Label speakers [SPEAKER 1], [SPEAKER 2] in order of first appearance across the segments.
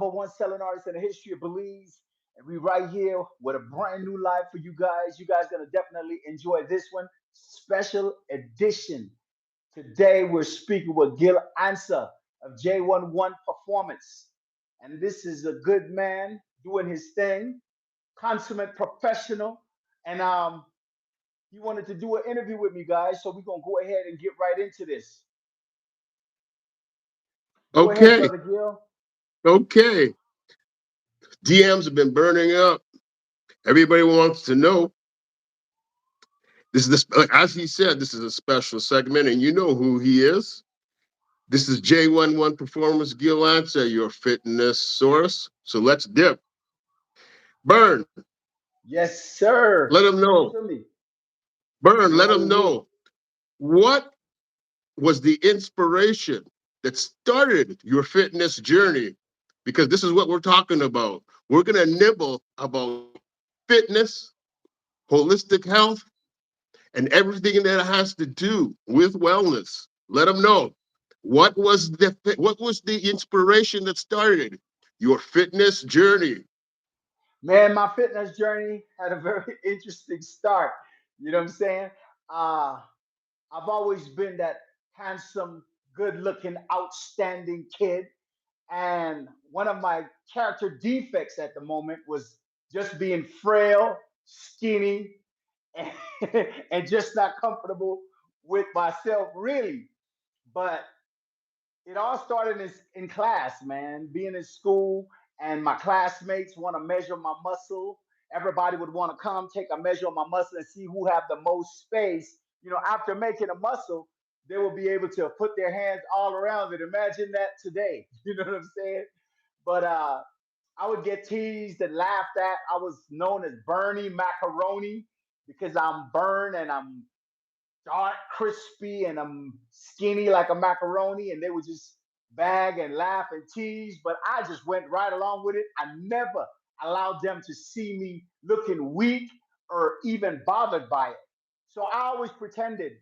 [SPEAKER 1] one selling artist in the history of Belize. And we right here with a brand new live for you guys. You guys gonna definitely enjoy this one. Special edition. Today we're speaking with Gil Ansah of J11 Performance. And this is a good man doing his thing, consummate professional. And he wanted to do an interview with me, guys. So we're gonna go ahead and get right into this. Go ahead,
[SPEAKER 2] Okay,
[SPEAKER 1] brother Gil.
[SPEAKER 2] okay. DMs have been burning up. Everybody wants to know. As he said, this is a special segment, and you know who he is. This is J11 Performance Gil Ansah, your fitness source. So let's dip. Burn,
[SPEAKER 1] Yes,
[SPEAKER 2] let
[SPEAKER 1] sir.
[SPEAKER 2] him
[SPEAKER 1] Talk
[SPEAKER 2] know.
[SPEAKER 1] to me.
[SPEAKER 2] Burn, let
[SPEAKER 1] Right
[SPEAKER 2] him
[SPEAKER 1] here.
[SPEAKER 2] know. What was the inspiration that started your fitness journey? Because this is what we're talking about. We're going to nibble about fitness, holistic health, and everything that has to do with wellness. Let them know what was the inspiration that started your fitness journey.
[SPEAKER 1] Man, my fitness journey had a very interesting start. You know what I'm saying? Uh, I've always been that handsome, good looking, outstanding kid. And one of my character defects at the moment was just being frail, skinny, and, and just not comfortable with myself, really. But it all started in class, man. Being in school, and my classmates want to measure my muscle. Everybody would want to come take a measure of my muscle and see who have the most space. You know, after making a muscle, they will be able to put their hands all around it. Imagine that today. You know what I'm saying? But I would get teased and laughed at. I was known as Bernie Macaroni because I'm Bern and I'm dark, crispy, and I'm skinny like a macaroni, and they would just bag and laugh and tease. But I just went right along with it. I never allowed them to see me looking weak or even bothered by it. So I always pretended,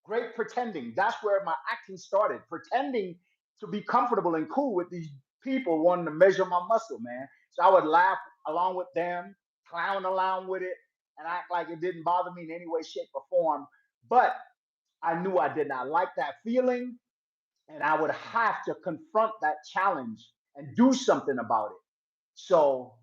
[SPEAKER 1] great pretending. That's where my acting started, pretending to be comfortable and cool with these people wanting to measure my muscle, man. So I would laugh along with them, clown along with it, and act like it didn't bother me in any way, shape, or form. But I knew I did not like that feeling, and I would have to confront that challenge and do something about it. So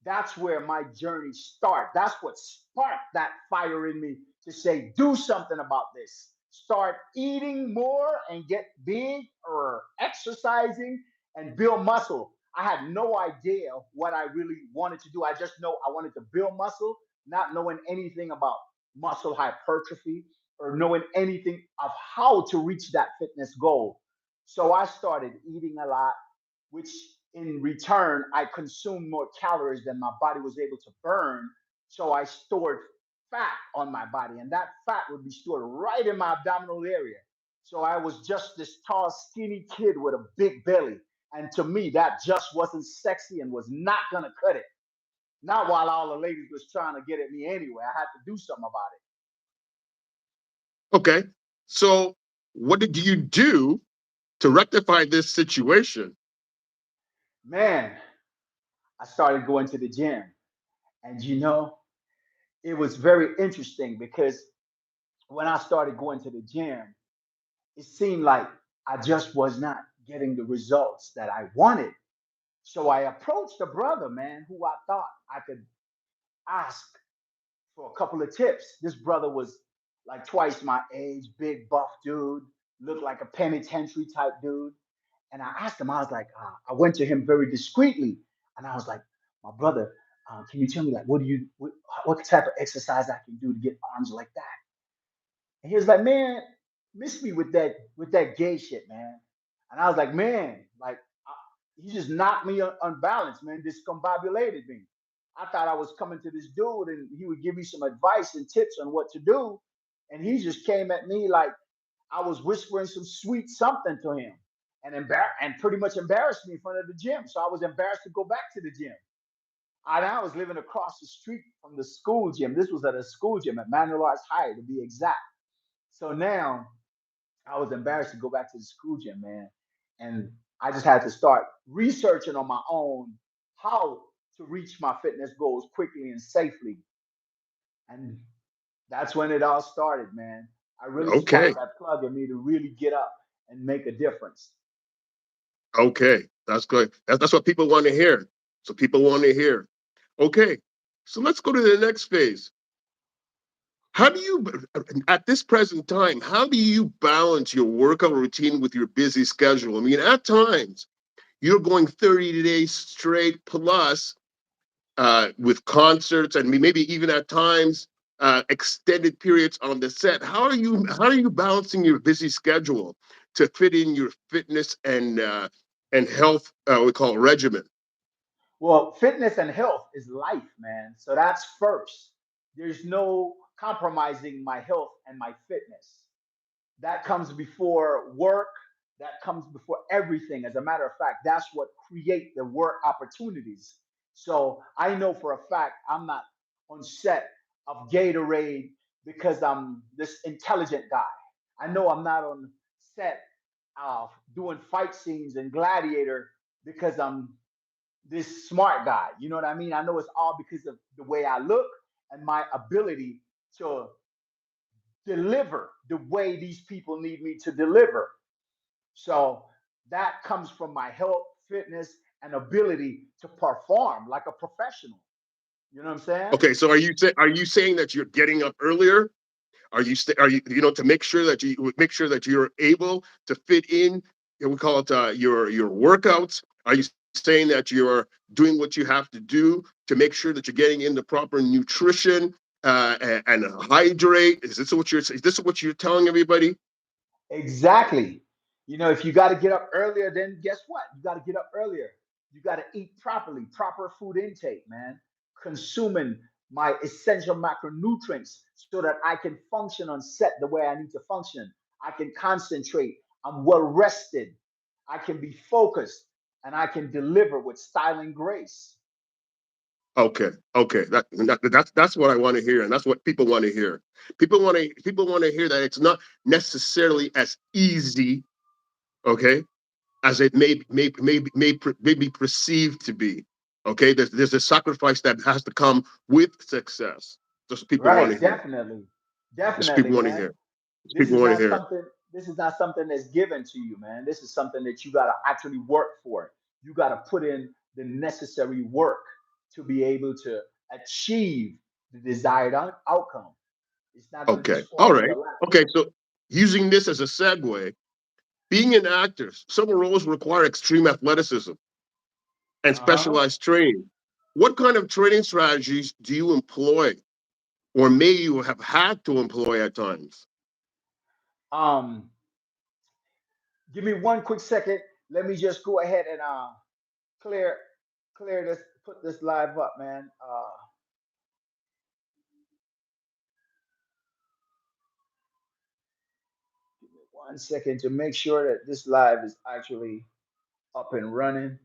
[SPEAKER 1] that's where my journey started. That's what sparked that fire in me to say, do something about this. Start eating more and get big, or exercising and build muscle. I had no idea what I really wanted to do. I just know I wanted to build muscle, not knowing anything about muscle hypertrophy or knowing anything of how to reach that fitness goal. So I started eating a lot, which in return, I consumed more calories than my body was able to burn. So I stored fat on my body, and that fat would be stored right in my abdominal area. So I was just this tall, skinny kid with a big belly. And to me, that just wasn't sexy and was not gonna cut it. Not while all the ladies was trying to get at me anyway. I had to do something about it.
[SPEAKER 2] Okay, so what did you do to rectify this situation?
[SPEAKER 1] Man, I started going to the gym. And it was very interesting because when I started going to the gym, it seemed like I just was not getting the results that I wanted. So I approached a brother, man, who I thought I could ask for a couple of tips. This brother was like twice my age, big buff dude, looked like a penitentiary type dude. And I asked him, I was like, I went to him very discreetly, and I was like, my brother, can you tell me like what type of exercise I can do to get arms like that? And he was like, man, miss me with that gay shit, man. And I was like, man, like he just knocked me unbalanced, man, discombobulated me. I thought I was coming to this dude and he would give me some advice and tips on what to do. And he just came at me like I was whispering some sweet something to him and and pretty much embarrassed me in front of the gym. So I was embarrassed to go back to the gym. I was living across the street from the school gym. This was at a school gym at Manual Arts High to be exact. So now I was embarrassed to go back to the school gym, man. And I just had to start researching on my own how to reach my fitness goals quickly and safely. And that's when it all started, man. I really
[SPEAKER 2] Okay.
[SPEAKER 1] sparked that plug in me to really get up and make a difference.
[SPEAKER 2] Okay. That's good. That's what people want to hear. So people want to hear. Okay. So let's go to the next phase. How do you, at this present time, how do you balance your workout routine with your busy schedule? I mean, at times you're going 30 days straight plus with concerts and maybe even at times extended periods on the set. How are you balancing your busy schedule to fit in your fitness and health we call it regimen?
[SPEAKER 1] Well, fitness and health is life, man. So that's first. There's no compromising my health and my fitness. That comes before work. That comes before everything. As a matter of fact, that's what create the work opportunities. So I know for a fact I'm not on set of Gatorade because I'm this intelligent guy. I know I'm not on set of doing fight scenes and Gladiator because I'm this smart guy. You know what I mean? I know it's all because of the way I look and my ability to deliver the way these people need me to deliver. So that comes from my health, fitness, and ability to perform like a professional. You know what I'm saying?
[SPEAKER 2] Okay, so are you saying that you're getting up earlier? Are you to make sure that you're able to fit in, we call it your workouts? Are you saying that you're doing what you have to do to make sure that you're getting in the proper nutrition and hydrate? Is this what you're telling everybody?
[SPEAKER 1] Exactly. You know, if you got to get up earlier, then guess what? You got to get up earlier. You got to eat properly, proper food intake, man. Consuming my essential macronutrients so that I can function on set the way I need to function. I can concentrate. I'm well rested. I can be focused and I can deliver with style and grace.
[SPEAKER 2] Okay, okay, that's what I want to hear, and that's what people want to hear. People want to hear that it's not necessarily as easy, okay, as it may be perceived to be. Okay, there's a sacrifice that has to come with success. That's what people want to
[SPEAKER 1] Right,
[SPEAKER 2] hear.
[SPEAKER 1] definitely.
[SPEAKER 2] That's what
[SPEAKER 1] Definitely,
[SPEAKER 2] people want to
[SPEAKER 1] man.
[SPEAKER 2] hear. That's what
[SPEAKER 1] This
[SPEAKER 2] people
[SPEAKER 1] is
[SPEAKER 2] want to
[SPEAKER 1] not
[SPEAKER 2] hear.
[SPEAKER 1] something this is not something that's given to you, man. This is something that you got to actually work for. You got to put in the necessary work to be able to achieve the desired outcome. It's not going to
[SPEAKER 2] Okay,
[SPEAKER 1] just fall
[SPEAKER 2] all
[SPEAKER 1] in your
[SPEAKER 2] right.
[SPEAKER 1] lap.
[SPEAKER 2] Okay, so using this as a segue, being an actor, some roles require extreme athleticism and
[SPEAKER 1] Uh-huh.
[SPEAKER 2] specialized training. What kind of training strategies do you employ, or may you have had to employ at times?
[SPEAKER 1] um Give me one quick second. Let me just go ahead and clear clear this, put this live up, man. Give me 1 second to make sure that this live is actually up and running.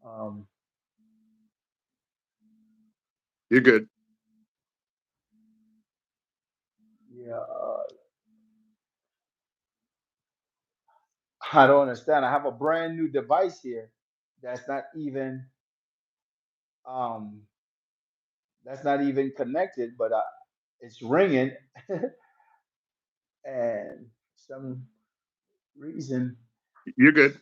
[SPEAKER 1] um
[SPEAKER 2] You're good.
[SPEAKER 1] yeah, I don't understand. I have a brand new device here that's not even um connected, but it's ringing, and some reason.
[SPEAKER 2] You're good.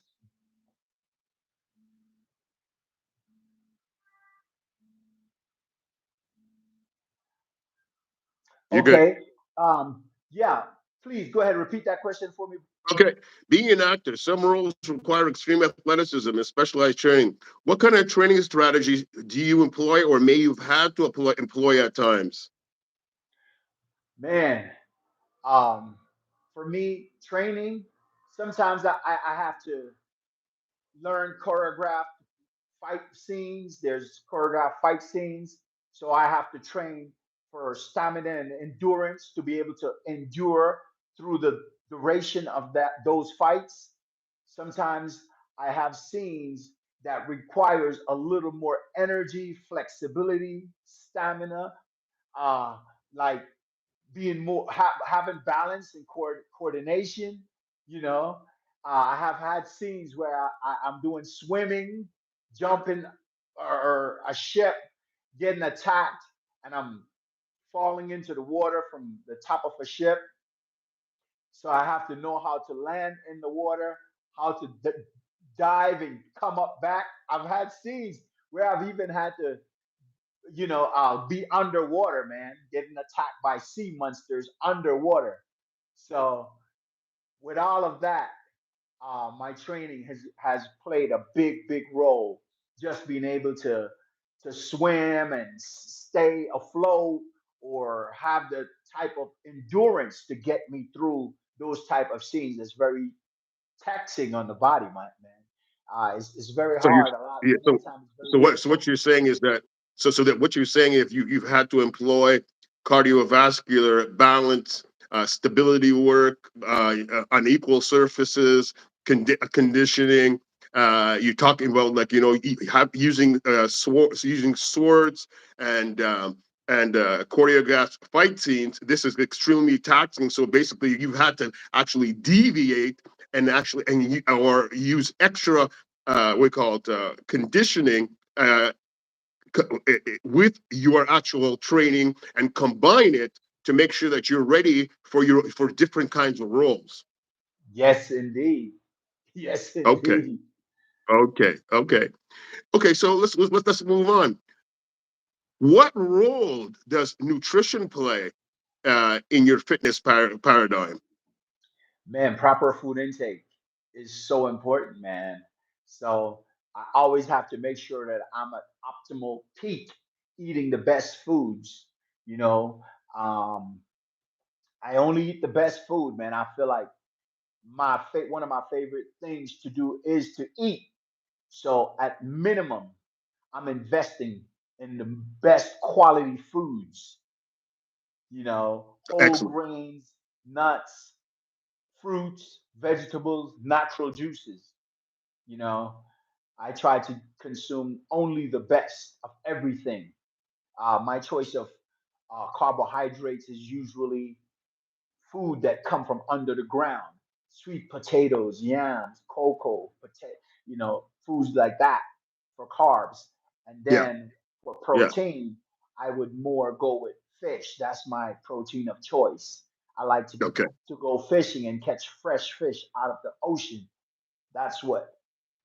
[SPEAKER 2] You're good.
[SPEAKER 1] Okay. Yeah. Please go ahead and repeat that question for me.
[SPEAKER 2] Okay. Being an actor, some roles require extreme athleticism and specialized training. What kind of training strategies do you employ, or may you've had to employ at times?
[SPEAKER 1] Man, for me, training. Sometimes I have to learn choreographed fight scenes. There's choreographed fight scenes, so I have to train for stamina and endurance to be able to endure through the duration of those fights. Sometimes I have scenes that requires a little more energy, flexibility, stamina, uh, like being more having balance and coordination. You know, I have had scenes where I'm doing swimming, jumping, or a ship getting attacked, and I'm falling into the water from the top of a ship. So I have to know how to land in the water, how to dive and come up back. I've had scenes where I've even had to, be underwater, man, getting attacked by sea monsters underwater. So with all of that, my training has played a big role. Just being able to swim and stay afloat, or have the type of endurance to get me through those type of scenes is very taxing on the body, my man. It's very
[SPEAKER 2] So you,
[SPEAKER 1] hard. A lot,
[SPEAKER 2] yeah,
[SPEAKER 1] many times it's very
[SPEAKER 2] so what
[SPEAKER 1] difficult.
[SPEAKER 2] you're saying is that so that what you're saying, if you've had to employ cardiovascular balance, stability work, unequal surfaces, conditioning. You're talking about, like, using using swords and choreographed fight scenes. This is extremely taxing. So basically, you've had to actually deviate or use extra we call it conditioning with your actual training, and combine it to make sure that you're ready for different kinds of roles.
[SPEAKER 1] Yes, indeed. Yes,
[SPEAKER 2] Okay,
[SPEAKER 1] indeed.
[SPEAKER 2] okay. Okay, so let's move on. What role does nutrition play in your fitness paradigm?
[SPEAKER 1] Man, proper food intake is so important, man. So I always have to make sure that I'm at optimal peak, eating the best foods. You know, um, I only eat the best food, man. I feel like one of my favorite things to do is to eat. So at minimum, I'm investing in the best quality foods. Whole
[SPEAKER 2] Excellent.
[SPEAKER 1] grains, nuts, fruits, vegetables, natural juices. You know, I try to consume only the best of everything. My choice of carbohydrates is usually food that come from under the ground: sweet potatoes, yams, cocoa, foods like that for carbs. And
[SPEAKER 2] Yeah,
[SPEAKER 1] then for
[SPEAKER 2] yeah.
[SPEAKER 1] protein, I would more go with fish. That's my protein of choice. I like
[SPEAKER 2] Okay.
[SPEAKER 1] to go fishing and catch fresh fish out of the ocean. That's what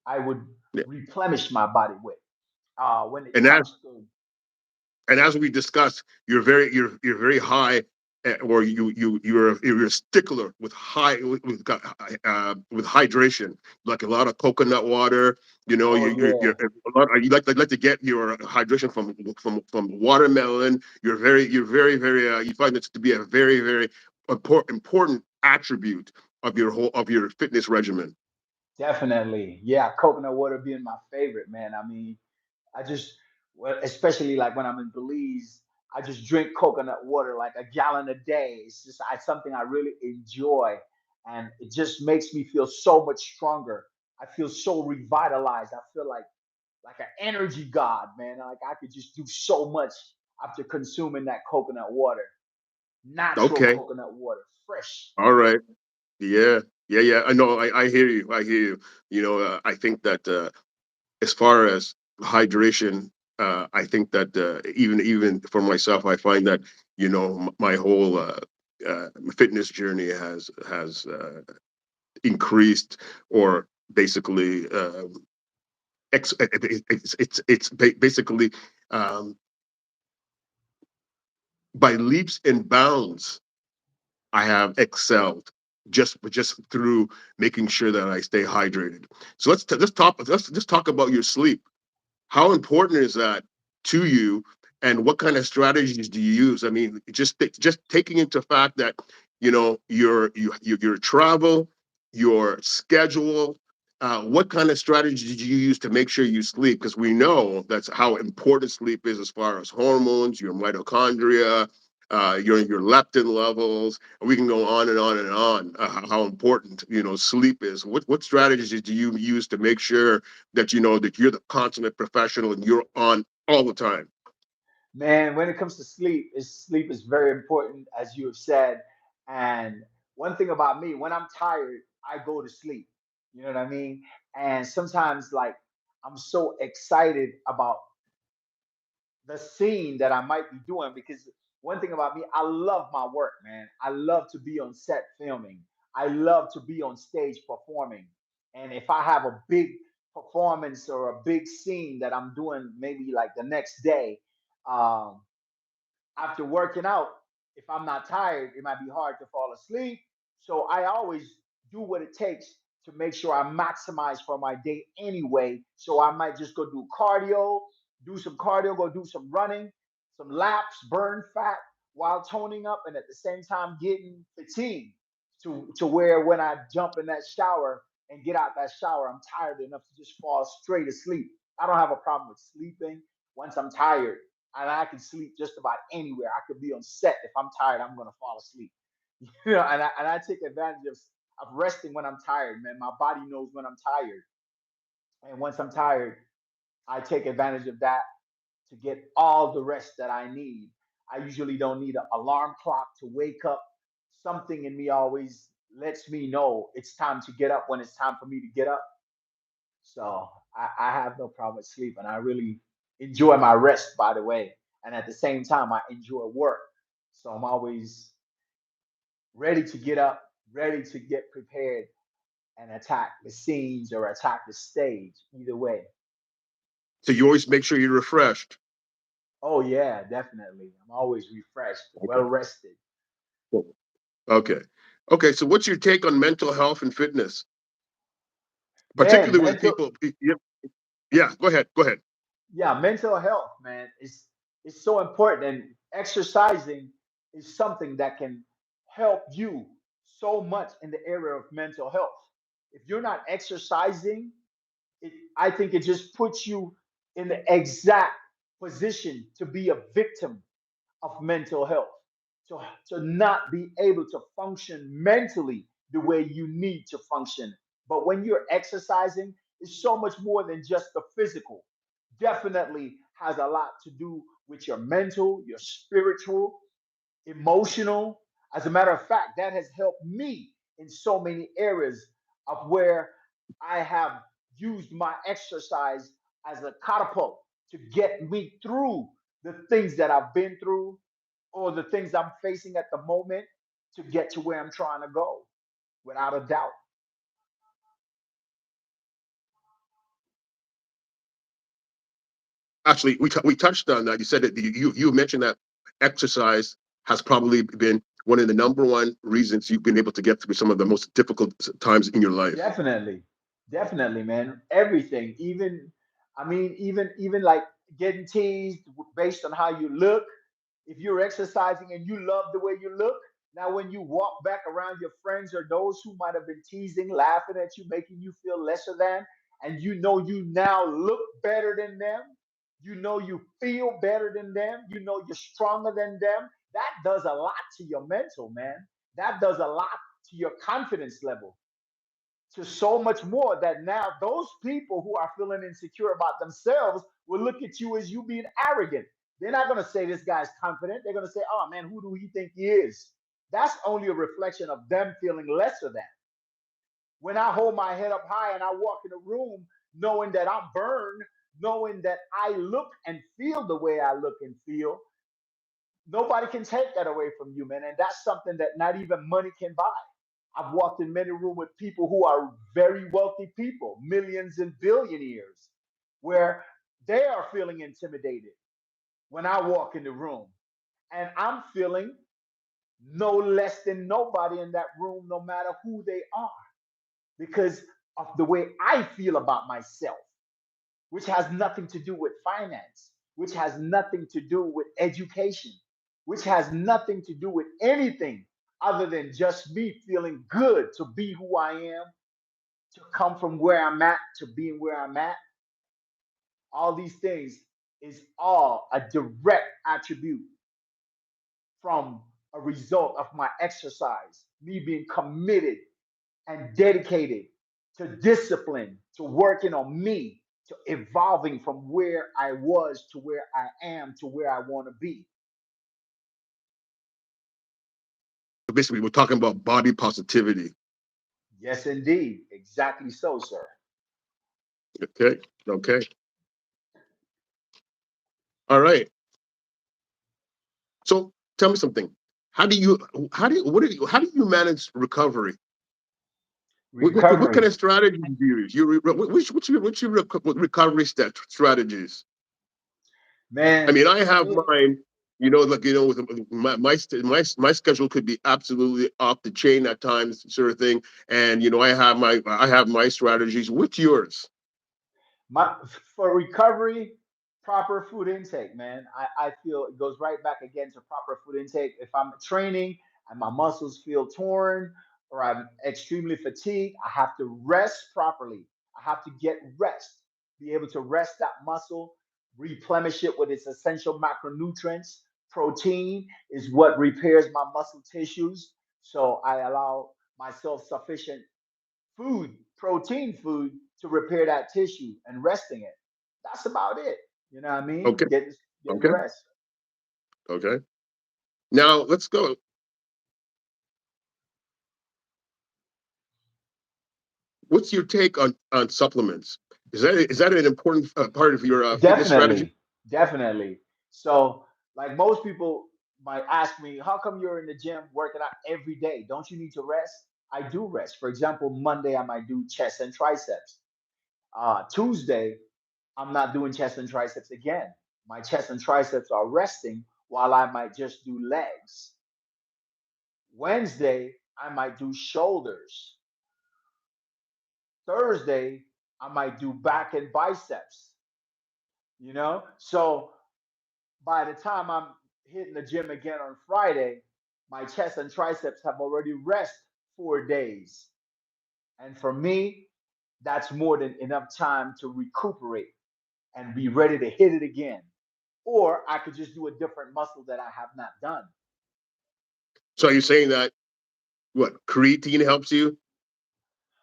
[SPEAKER 1] I would
[SPEAKER 2] Yeah.
[SPEAKER 1] replenish my body with. When it
[SPEAKER 2] And as
[SPEAKER 1] comes to
[SPEAKER 2] and as we discussed, you're very high, or you're a stickler with with hydration, like a lot of coconut water.
[SPEAKER 1] Oh
[SPEAKER 2] You're
[SPEAKER 1] yeah,
[SPEAKER 2] a lot. You like to get your hydration from watermelon. You're very you find this to be a very important attribute of your fitness regimen.
[SPEAKER 1] definitely. Yeah, coconut water being my favorite, man. I mean, I just, well, especially like when I'm in Belize, I just drink coconut water like a gallon a day. It's just something I really enjoy, and it just makes me feel so much stronger. I feel so revitalized. I feel like an energy god, man. Like I could just do so much after consuming that coconut water, natural
[SPEAKER 2] Okay,
[SPEAKER 1] coconut water, fresh.
[SPEAKER 2] all right. Yeah, yeah. I know. I hear you. I hear you. I think that as far as hydration, I think that even for myself, I find that my whole fitness journey has increased, or basically basically um, by leaps and bounds. I have excelled just through making sure that I stay hydrated. So let's just talk about your sleep. How important is that to you, and what kind of strategies do you use? I mean, just taking into fact that your travel, your schedule. What kind of strategies did you use to make sure you sleep? Because we know that's how important sleep is, as far as hormones, your mitochondria, your leptin levels. And we can go on and on and on. How important sleep is. What strategies do you use to make sure that that you're the consummate professional and you're on all the time?
[SPEAKER 1] Man, when it comes to sleep is very important, as you have said. And one thing about me, when I'm tired, I go to sleep. You know what I mean? And sometimes, like, I'm so excited about the scene that I might be doing because one thing about me, I love my work, man. I love to be on set filming. I love to be on stage performing. And if I have a big performance or a big scene that I'm doing maybe like the next day, um, after working out, if I'm not tired, it might be hard to fall asleep. So I always do what it takes to make sure I maximize for my day anyway. So I might just go do some cardio, go do some running, some laps, burn fat while toning up, and at the same time getting fatigued to where when I jump in that shower and get out that shower, I'm tired enough to just fall straight asleep. I don't have a problem with sleeping once I'm tired, and I can sleep just about anywhere. I could be on set. If I'm tired, I'm gonna fall asleep. And I take advantage of resting when I'm tired, man. My body knows when I'm tired, and once I'm tired, I take advantage of that to get all the rest that I need. I usually don't need an alarm clock to wake up. Something in me always lets me know it's time to get up when it's time for me to get up. So I have no problem with sleep, and I really enjoy my rest, by the way. And at the same time, I enjoy work. So I'm always ready to get up, ready to get prepared and attack the scenes or attack the stage, either way.
[SPEAKER 2] So you always make sure you're refreshed.
[SPEAKER 1] Oh, yeah, definitely. I'm always refreshed, well
[SPEAKER 2] Okay.
[SPEAKER 1] rested.
[SPEAKER 2] Okay. Okay. So what's your take on mental health and fitness,
[SPEAKER 1] Man,
[SPEAKER 2] particularly with people? Yeah. Yeah. Go ahead. Go ahead.
[SPEAKER 1] yeah, mental health, man, is so important. And exercising is something that can help you so much in the area of mental health. If you're not exercising, I think it just puts you in the exact position to be a victim of mental health, to, to not be able to function mentally the way you need to function. But when you're exercising, it's so much more than just the physical. Definitely has a lot to do with your mental, your spiritual, emotional. As a matter of fact, that has helped me in so many areas of where I have used my exercise as a catapult to get me through the things that I've been through or the things I'm facing at the moment to get to where I'm trying to go, without a doubt.
[SPEAKER 2] Actually, we touched on that. You said that you mentioned that exercise has probably been one of the number one reasons you've been able to get through some of the most difficult times in your life.
[SPEAKER 1] Definitely, definitely, man. Everything, even I mean, even like getting teased based on how you look. If you're exercising and you love the way you look, now when you walk back around your friends or those who might have been teasing, laughing at you, making you feel lesser than, and you know you now look better than them, you know you feel better than them, you know you're stronger than them. That does a lot to your mental, man. That does a lot to your confidence level, to so much more that now those people who are feeling insecure about themselves will look at you as you being arrogant. They're not going to say this guy's confident. They're going to say, oh man, who do he think he is? That's only a reflection of them feeling lesser than. When I hold my head up high and I walk in a room knowing that I'm burned, knowing that I look and feel the way I look and feel, nobody can take that away from you, man. And that's something that not even money can buy. I've walked in many rooms with people who are very wealthy people, millions and billionaires, where they are feeling intimidated when I walk in the room. And I'm feeling no less than nobody in that room, no matter who they are, because of the way I feel about myself, which has nothing to do with finance, which has nothing to do with education, which has nothing to do with anything other than just me feeling good to be who I am, to come from where I'm at to being where I'm at. All these things is all a direct attribute from a result of my exercise, me being committed and dedicated to discipline, to working on me, to evolving from where I was to where I am to where I want to be.
[SPEAKER 2] Basically, we're talking about body positivity.
[SPEAKER 1] Yes, indeed. Exactly so, sir.
[SPEAKER 2] Okay. Okay. All right. So tell me something. How do you manage recovery? What kind
[SPEAKER 1] Recovery.
[SPEAKER 2] of strategies do you use? What's your recovery strategies? I
[SPEAKER 1] Man,
[SPEAKER 2] mean, I have
[SPEAKER 1] it,
[SPEAKER 2] mine. Like with my schedule could be absolutely off the chain at times, sort of thing. And I have my strategies. What's yours?
[SPEAKER 1] my for recovery, proper food intake, man. I feel it goes right back again to proper food intake. If I'm training and my muscles feel torn or I'm extremely fatigued, I have to rest properly. I have to get rest, be able to rest that muscle, replenish it with its essential macronutrients. Protein is what repairs my muscle tissues. So I allow myself sufficient food, protein food to repair that tissue and resting it. That's about it. You know what I mean?
[SPEAKER 2] Okay.
[SPEAKER 1] Getting
[SPEAKER 2] Okay.
[SPEAKER 1] rest.
[SPEAKER 2] Okay. Now let's go. What's your take on supplements? Is that an important part of your fitness strategy?
[SPEAKER 1] Definitely, definitely. So, like most people might ask me, how come you're in the gym working out every day? Don't you need to rest? I do rest. For example, Monday I might do chest and triceps. Tuesday, I'm not doing chest and triceps again. My chest and triceps are resting while I might just do legs. Wednesday, I might do shoulders. Thursday, I might do back and biceps, you know? So by the time I'm hitting the gym again on Friday, my chest and triceps have already rest 4 days. And for me, that's more than enough time to recuperate and be ready to hit it again. Or I could just do a different muscle that I have not done.
[SPEAKER 2] So you're saying that what creatine helps you?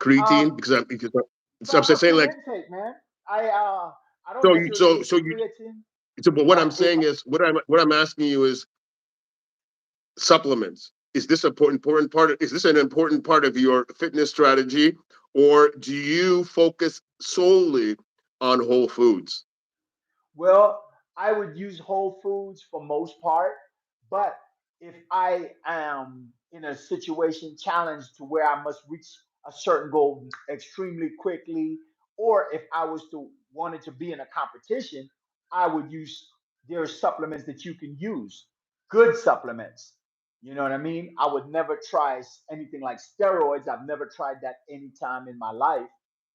[SPEAKER 2] Creatine
[SPEAKER 1] Um,
[SPEAKER 2] because I'm
[SPEAKER 1] Proper
[SPEAKER 2] saying
[SPEAKER 1] food
[SPEAKER 2] like
[SPEAKER 1] intake, man. I uh I don't
[SPEAKER 2] so you
[SPEAKER 1] necessarily
[SPEAKER 2] so
[SPEAKER 1] use
[SPEAKER 2] so you
[SPEAKER 1] creatine,
[SPEAKER 2] but what I'm
[SPEAKER 1] but
[SPEAKER 2] saying is what I'm asking you is supplements. Is this important part? Is this an important part of your fitness strategy, or do you focus solely on whole foods?
[SPEAKER 1] well, I would use whole foods for most part, but if I am in a situation challenged to where I must reach a certain goal extremely quickly, or if I was to wanted to be in a competition, I would use there are supplements that you can use, good supplements. You know what I mean? I would never try anything like steroids. I've never tried that any time in my life,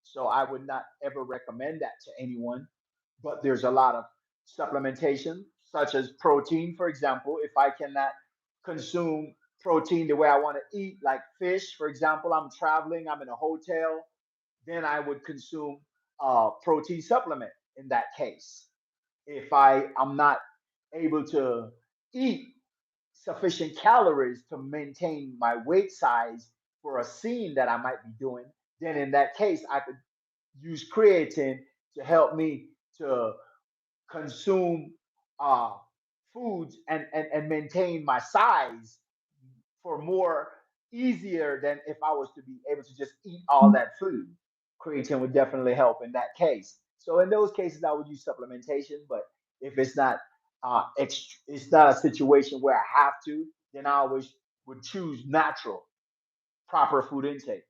[SPEAKER 1] so I would not ever recommend that to anyone, but there's a lot of supplementation, such as protein, for example. If I cannot consume protein the way I want to eat, like fish, for example, I'm traveling, I'm in a hotel, then I would consume a protein supplement in that case. If I'm not able to eat sufficient calories to maintain my weight size for a scene that I might be doing, then in that case, I could use creatine to help me to consume uh, foods and maintain my size for more easier than if I was to be able to just eat all that food. Creatine would definitely help in that case. So in those cases, I would use supplementation. But if it's not a situation where I have to, then I always would choose natural, proper food intake.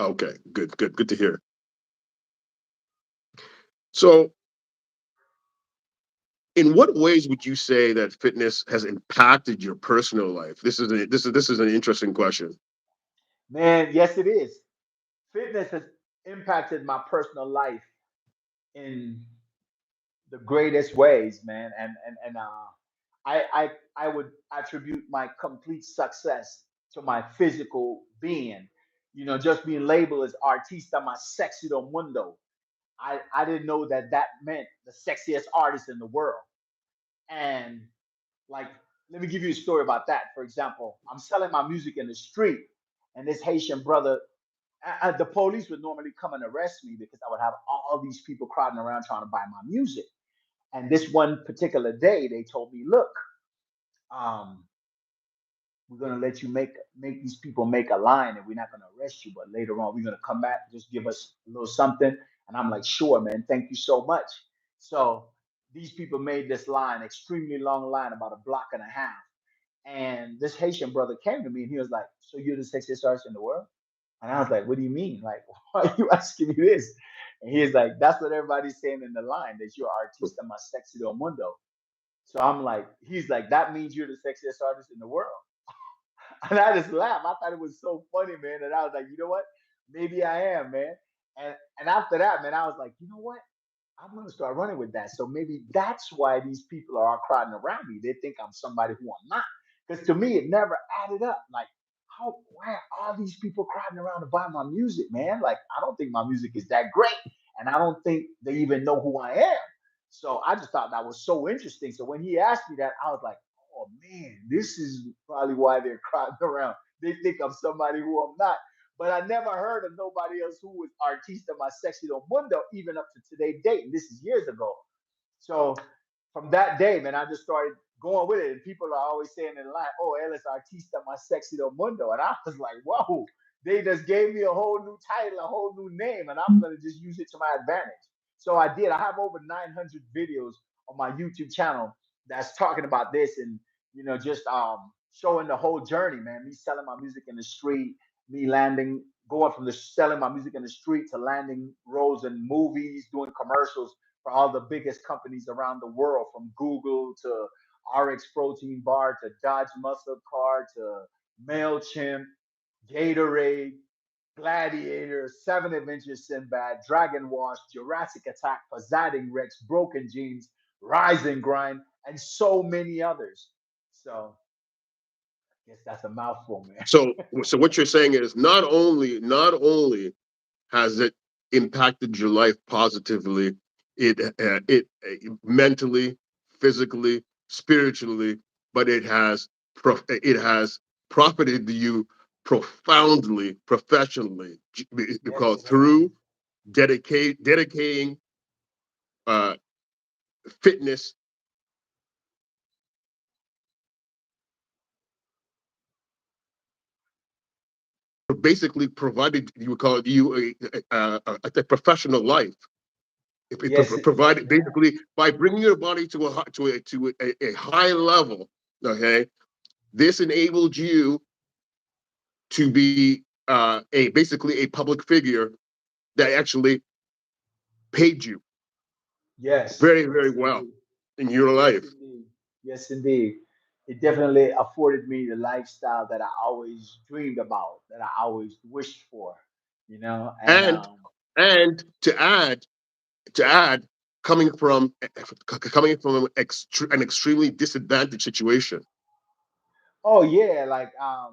[SPEAKER 2] Okay, good to hear. So, in what ways would you say that fitness has impacted your personal life? This is an interesting question.
[SPEAKER 1] Man, yes, it is. Fitness has impacted my personal life in the greatest ways, man. I would attribute my complete success to my physical being. You know, just being labeled as artista más sexy del mundo. I didn't know that that meant the sexiest artist in the world. And like, let me give you a story about that. For example, I'm selling my music in the street, and this Haitian brother The police would normally come and arrest me because I would have all these people crowding around trying to buy my music. And this one particular day, they told me, "Look, um, we're gonna let you make these people make a line, and we're not gonna arrest you. But later on, we're gonna come back, just give us a little something." And I'm like, "Sure, man. Thank you so much." So these people made this line, extremely long line, about a block and a half. And this Haitian brother came to me and he was like, "So you're the sexiest artist in the world?" And I was like, "What do you mean? Like, why are you asking me this?" And he's like, "That's what everybody's saying in the line, that you're artista más sexy del mundo." So I'm like, he's like, "That means you're the sexiest artist in the world." And I just laughed. I thought it was so funny, man. And I was like, you know what? Maybe I am, man. And after that, man, I was like, you know what? I'm gonna start running with that. So maybe that's why these people are all crowding around me. They think I'm somebody who I'm not. Because to me, it never added up. Like, why are all these people crowding around to buy my music, man? Like, I don't think my music is that great. And I don't think they even know who I am. So I just thought that was so interesting. So when he asked me that, I was like, oh man, this is probably why they're crowding around. They think I'm somebody who I'm not. But I never heard of nobody else who was artista más sexy del mundo, even up to today's date. And this is years ago. So from that day, man, I just started going with it. And people are always saying in line, "Oh, él es artista más sexy del mundo." And I was like, whoa, they just gave me a whole new title, a whole new name, and I'm going to just use it to my advantage. So I did. I have over 900 videos on my YouTube channel that's talking about this, and just showing the whole journey, man. Me selling my music in the street, me landing, going from the selling my music in the street to landing roles in movies, doing commercials for all the biggest companies around the world, from Google to RX Protein Bar to Dodge Muscle Car to MailChimp, Gatorade, Gladiator, Seven Adventures Sinbad, Dragon Wash, Jurassic Attack, Poseidon Rex, Broken Jeans, Rise and Grind, and so many others. So I guess that's a mouthful, man.
[SPEAKER 2] So, so what you're saying is not only has it impacted your life positively, it mentally, physically, spiritually, but it has profited you profoundly, professionally,
[SPEAKER 1] Yes,
[SPEAKER 2] because
[SPEAKER 1] man.
[SPEAKER 2] through dedicating uh, fitness, basically provided you call you a professional life.
[SPEAKER 1] Yes,
[SPEAKER 2] It
[SPEAKER 1] yes,
[SPEAKER 2] provided
[SPEAKER 1] man.
[SPEAKER 2] basically by bringing your body to a high level. Okay, this enabled you to be a basically a public figure that actually paid you
[SPEAKER 1] Yes,
[SPEAKER 2] very
[SPEAKER 1] yes,
[SPEAKER 2] well
[SPEAKER 1] indeed.
[SPEAKER 2] in your
[SPEAKER 1] Yes,
[SPEAKER 2] life.
[SPEAKER 1] indeed. Yes, indeed. It definitely afforded me the lifestyle that I always dreamed about, that I always wished for, and
[SPEAKER 2] And and to add, coming from an extremely disadvantaged situation.
[SPEAKER 1] oh yeah, like I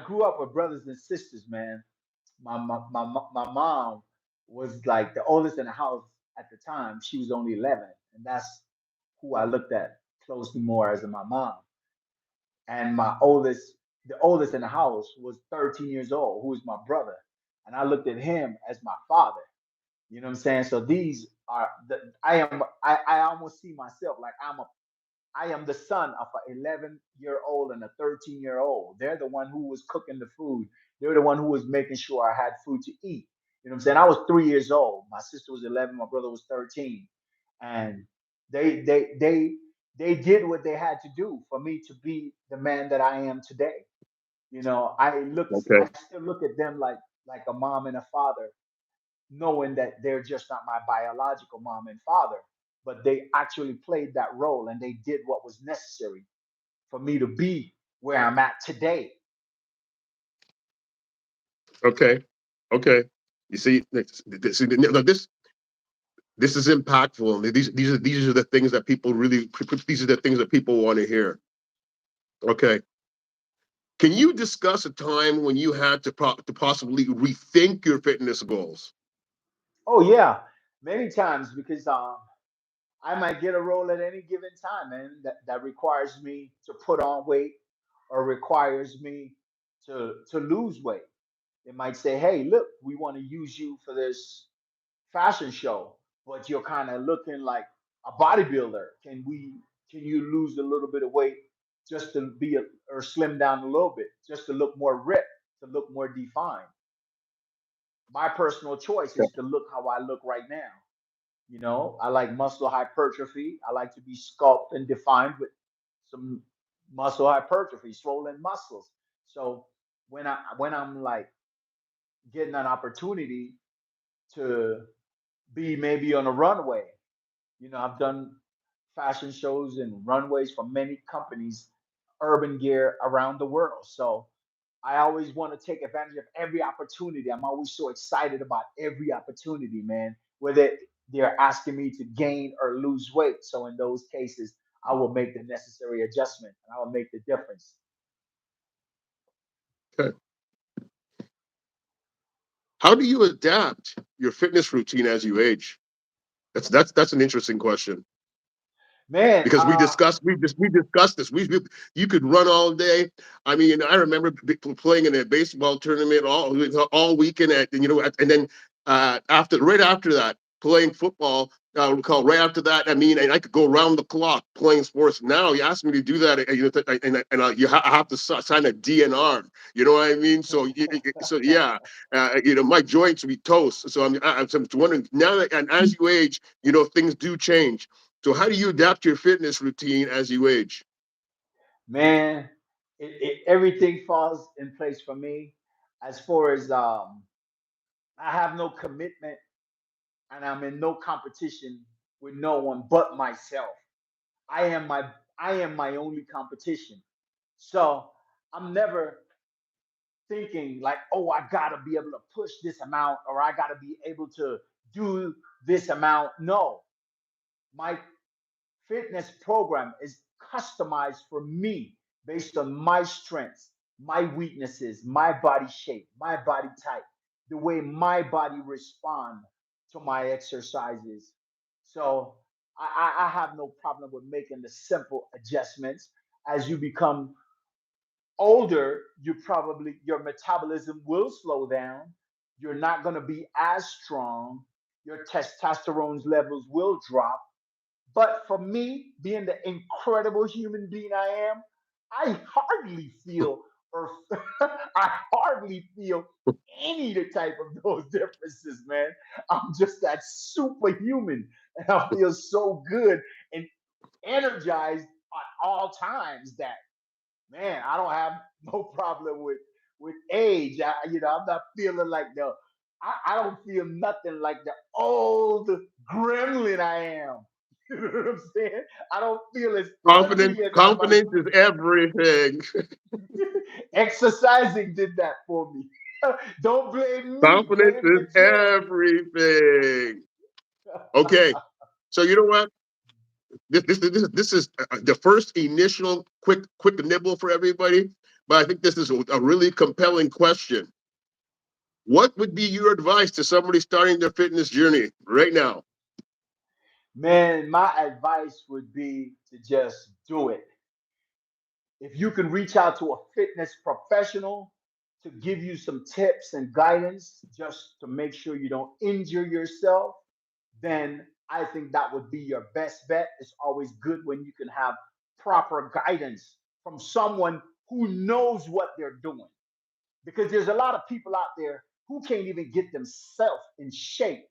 [SPEAKER 1] grew up with brothers and sisters, man. My mom was like the oldest in the house at the time. She was only 11, and that's who I looked at closely more as my mom. And the oldest in the house was 13 years old, who was my brother, and I looked at him as my father. You know what I'm saying? So these are I almost see myself like I am the son of an 11-year-old and a 13-year-old. They're the one who was cooking the food. They're the one who was making sure I had food to eat. You know what I'm saying? I was 3 years old. My sister was 11. My brother was 13, and they they they they did what they had to do for me to be the man that I am today. I
[SPEAKER 2] Okay.
[SPEAKER 1] still look at them like a mom and a father, knowing that they're just not my biological mom and father, but they actually played that role and they did what was necessary for me to be where I'm at today.
[SPEAKER 2] Okay. Okay. You see, this is impactful. These are the things that people really. These are the things that people want to hear. Okay. Can you discuss a time when you had to possibly rethink your fitness goals?
[SPEAKER 1] Oh yeah, many times because I might get a role at any given time, man, that requires me to put on weight or requires me to lose weight. They might say, hey, look, we want to use you for this fashion show, but you're kind of looking like a bodybuilder. Can you lose a little bit of weight just to be or slim down a little bit, just to look more ripped, to look more defined? My personal choice is to look how I look right now. You know, I like muscle hypertrophy. I like to be sculpted and defined with some muscle hypertrophy, swollen muscles. So when I'm like getting an opportunity to be maybe on a runway, you know, I've done fashion shows and runways for many companies, urban gear around the world. So I always want to take advantage of every opportunity. I'm always so excited about every opportunity, man, whether they're asking me to gain or lose weight. So in those cases, I will make the necessary adjustment and I will make the difference.
[SPEAKER 2] Okay. How do you adapt your fitness routine as you age? That's an interesting question
[SPEAKER 1] Man,
[SPEAKER 2] because we discussed this. We you could run all day. I mean, I remember playing in a baseball tournament all weekend and then right after that playing football. Recall right after that. I mean, and I could go around the clock playing sports. Now you ask me to do that, I have to sign a DNR. You know what I mean? So yeah, my joints be toast. So I'm wondering now that, and as you age, things do change. So how do you adapt your fitness routine as you age?
[SPEAKER 1] man, everything falls in place for me as far as I have no commitment and I'm in no competition with no one but myself. I am my I am my only competition. So I'm never thinking like, oh, I gotta be able to push this amount or I gotta be able to do this amount. No, my fitness program is customized for me based on my strengths, my weaknesses, my body shape, my body type, the way my body respond to my exercises. So I have no problem with making the simple adjustments. As you become older, your metabolism will slow down. You're not going to be as strong. Your testosterone levels will drop, but for me, being the incredible human being I am, I hardly feel or I hardly feel any the type of those differences, man. I'm just that superhuman, and I feel so good and energized at all times that man, I don't have no problem with age. I'm not feeling like I don't feel nothing like the old gremlin I am. You know what I'm saying? I don't feel as
[SPEAKER 2] Confidence,
[SPEAKER 1] ugly as I might.
[SPEAKER 2] confidence is everything.
[SPEAKER 1] Exercising did that for me. Don't blame me,
[SPEAKER 2] Confidence
[SPEAKER 1] blame
[SPEAKER 2] is
[SPEAKER 1] the gym.
[SPEAKER 2] everything. Okay, so you know what? This is the first initial quick nibble for everybody, but I think this is a really compelling question. What would be your advice to somebody starting their fitness journey right now?
[SPEAKER 1] Man, my advice would be to just do it. If you can reach out to a fitness professional to give you some tips and guidance just to make sure you don't injure yourself, then I think that would be your best bet. It's always good when you can have proper guidance from someone who knows what they're doing. Because there's a lot of people out there who can't even get themselves in shape,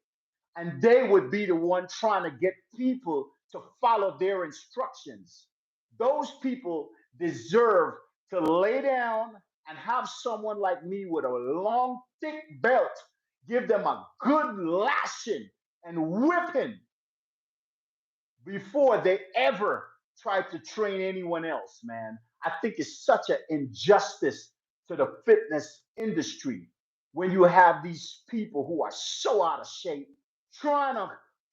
[SPEAKER 1] and they would be the one trying to get people to follow their instructions. Those people deserve to lay down and have someone like me with a long, thick belt give them a good lashing and whipping before they ever try to train anyone else, man. I think it's such an injustice to the fitness industry when you have these people who are so out of shape trying to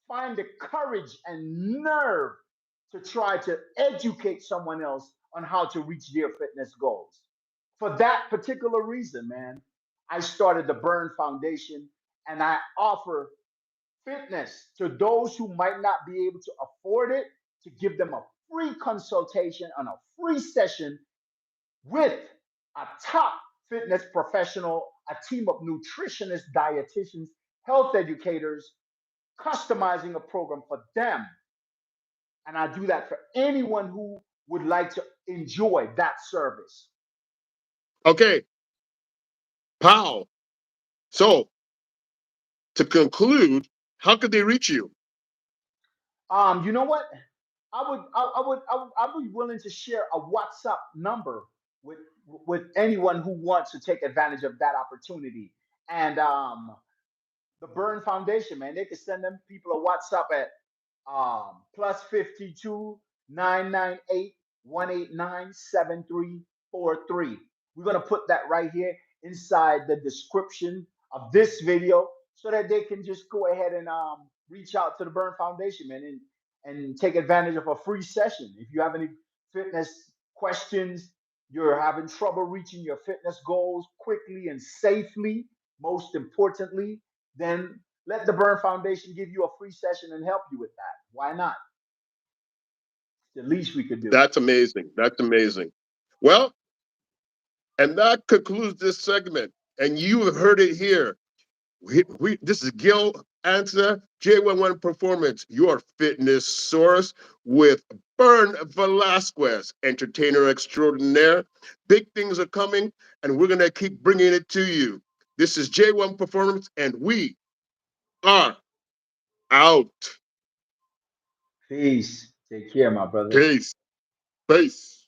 [SPEAKER 1] find the courage and nerve to try to educate someone else on how to reach their fitness goals. For that particular reason, man, I started the Berne Foundation and I offer fitness to those who might not be able to afford it, to give them a free consultation and a free session with a top fitness professional a team of nutritionists, dietitians, health educators, customizing a program for them. And I do that for anyone who would like to enjoy that service.
[SPEAKER 2] Okay, Paul. So to conclude, how could they reach you?
[SPEAKER 1] You know what? I would be willing to share a WhatsApp number with anyone who wants to take advantage of that opportunity. And the Berne Foundation, man, they can send them people a WhatsApp at plus 52 998 189 7343. We're gonna put that right here inside the description of this video so that they can just go ahead and reach out to the Berne Foundation, man, and take advantage of a free session. If you have any fitness questions, you're having trouble reaching your fitness goals quickly and safely, most importantly, then let the Berne Foundation give you a free session and help you with that. Why not? It's the least we could do.
[SPEAKER 2] That's amazing. That's amazing. Well, and that concludes this segment. And you have heard it here. This is Gil Ansah, J11 Performance, your fitness source with Bern Velasquez, entertainer extraordinaire. Big things are coming, and we're going to keep bringing it to you. This is J1 Performance, and we are out.
[SPEAKER 1] Peace. Take care, my brother.
[SPEAKER 2] Peace. Peace.